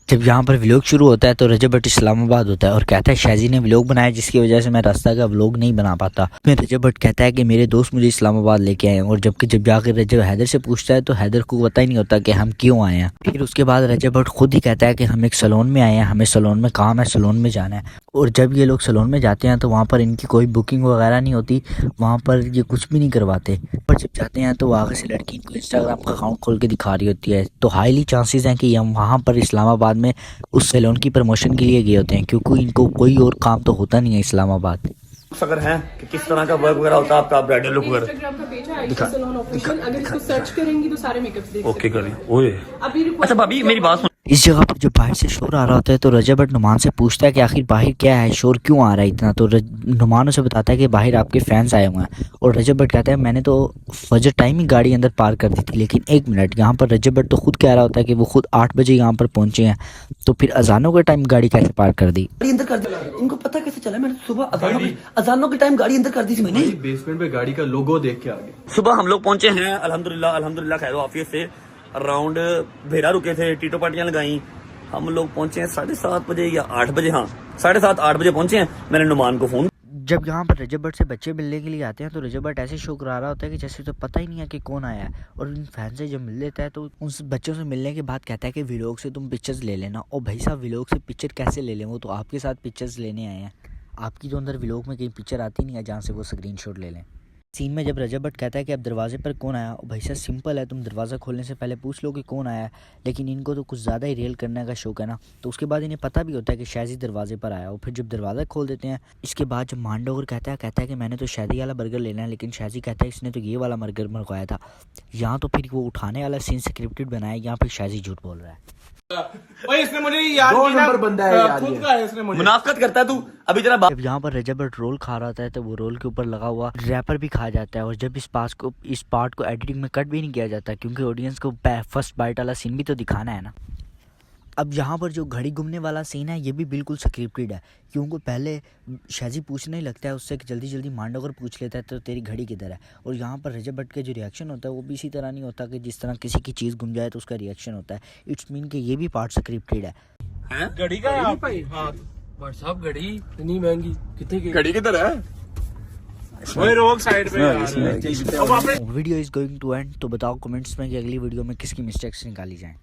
जब यहाँ पर व्लॉग शुरू होता है तो रजब भट्ट इस्लामाबाद होता है और कहता है शाजी ने व्लॉग बनाया जिसकी वजह से मैं रास्ता का व्लॉग नहीं बना पाता। फिर रजब भट्ट कहता है कि मेरे दोस्त मुझे इस्लामाबाद लेके आए हैं, और जबकि जब जाकर रजब हैदर से पूछता है तो हैदर को पता ही नहीं होता कि हम क्यों आए हैं। फिर उसके बाद रजब भट्ट खुद ही कहता है कि हम एक सैलून में आए हैं, हमें सैलून में काम है, सैलून में जाना है। और जब ये लोग सैलून में जाते हैं तो वहाँ पर इनकी कोई बुकिंग वगैरह नहीं होती, वहाँ पर ये कुछ भी नहीं करवाते। पर जब जाते हैं तो आगे से लड़की इनको इंस्टाग्राम का अकाउंट खोल के दिखा रही होती है, तो हाईली चांसेस हैं कि हम वहाँ पर इस्लामाबाद में उस सैलून की प्रमोशन के लिए गए होते हैं, क्योंकि इनको कोई और काम तो होता नहीं है इस्लामाबाद। अगर हैं कि किस तरह का वर्क वगैरह होता है आपका ब्राइडल लुक वगैरह। इंस्टाग्राम का पेज है आयशा सैलून ऑफिशियल, अगर इसको सर्च करेंगी तो सारे मेकअप्स देख ओके करें ओए। अभी अच्छा भाभी मेरी बात सुन। इस जगह पर जब बाहर से शोर आ रहा होता है तो रजब भट्ट नुमान से पूछता है कि आखिर बाहर क्या है, शोर क्यों आ रहा है इतना। तो नुमान उसे बताता है कि बाहर आपके फैंस आए हुए हैं। और रजब भट्ट कहता है मैंने तो फजर टाइम ही गाड़ी अंदर पार्क कर दी थी। लेकिन एक मिनट, यहाँ पर रजब भट्ट तो खुद कह रहा होता है कि वो खुद 8 बजे यहाँ पर पहुंचे हैं, तो फिर अजानों के टाइम गाड़ी कैसे पार्क कर दी। गाड़ी अंदर कर दी, इनको पता कैसे चला? मैंने सुबह अजानों के टाइम गाड़ी अंदर कर दी थी मैंने। बेसमेंट पे गाड़ी का लोगो देख के आ गए। सुबह हम लोग पहुंचे हैं अल्हम्दुलिल्लाह खैर ऑफिस से अराउंड भेड़ा रुके थे, टीटो पार्टियां लगाई। हम लोग पहुंचे हैं 7:30 बजे या 8 बजे, हाँ 7:30-8 बजे पहुंचे हैं। मैंने नुमान को फोन। जब यहाँ पर रजब भट्ट से बच्चे मिलने के लिए आते हैं तो रजब भट्ट ऐसे शो करा रहा होता है कि जैसे तो पता ही नहीं है कि कौन आया है। और उन फैन से जब मिल लेता है तो उन बच्चों से मिलने के बाद कहता है कि व्लॉग से तुम पिक्चर्स ले लेना। और भाई साहब व्लॉग से पिक्चर कैसे ले लें, वो तो आपके साथ पिक्चर्स लेने आए हैं। आपकी तो अंदर व्लॉग में कहीं पिक्चर आती नहीं है जहाँ से वो स्क्रीनशॉट ले लें। सीन में जब रजब भट्ट कहता है कि अब दरवाजे पर कौन आया, भाई साहब सिंपल है, तुम दरवाज़ा खोलने से पहले पूछ लो कि कौन आया है। लेकिन इनको तो कुछ ज़्यादा ही रियल करने का शौक है ना, तो उसके बाद इन्हें पता भी होता है कि शाजी दरवाजे पर आया। और फिर जब दरवाज़ा खोल देते हैं, इसके बाद जब मांडोगर कहता है कि मैंने तो शादी वाला बर्गर लेना है, लेकिन शाजी कहता है इसने तो ये वाला बर्गर मंगवाया था। यहाँ तो फिर वो उठाने वाला सीन स्क्रिप्टेड बनाया, यहाँ पर शाजी झूठ बोल रहा है। ओए इसने मुझे यार 2 नंबर बंदा है यार, खुद का है इसने मुझे। मुनाफिकत करता है तू अभी जरा। जब यहाँ पर रजब भट्ट रोल खा रहा होता है तो वो रोल के ऊपर लगा हुआ रैपर भी खा जाता है। और जब इस पार्ट को एडिटिंग में कट भी नहीं किया जाता, क्योंकि ऑडियंस को फर्स्ट बाइट वाला सीन भी तो दिखाना है ना। अब यहाँ पर जो घड़ी घूमने वाला सीन है ये भी बिल्कुल स्क्रिप्टेड है, क्योंकि पहले शाजी पूछने ही लगता है उससे कि जल्दी जल्दी मांडोगर पूछ लेता है तो तेरी घड़ी किधर है। और यहाँ पर रजब भट्ट का जो रिएक्शन होता है वो भी इसी तरह नहीं होता कि जिस तरह किसी की चीज़ घूम जाए तो उसका रिएक्शन होता है। इट्स मीन कि ये भी पार्ट स्क्रिप्टेड है। घड़ी का है भाई। हाँ भाई साहब घड़ी इतनी महंगी कितने की? घड़ी किधर है? वही रोड साइड पे यार। Video is going to end, तो बताओ कमेंट्स में कि अगली वीडियो में किसकी मिस्टेक्स निकाली जाएं।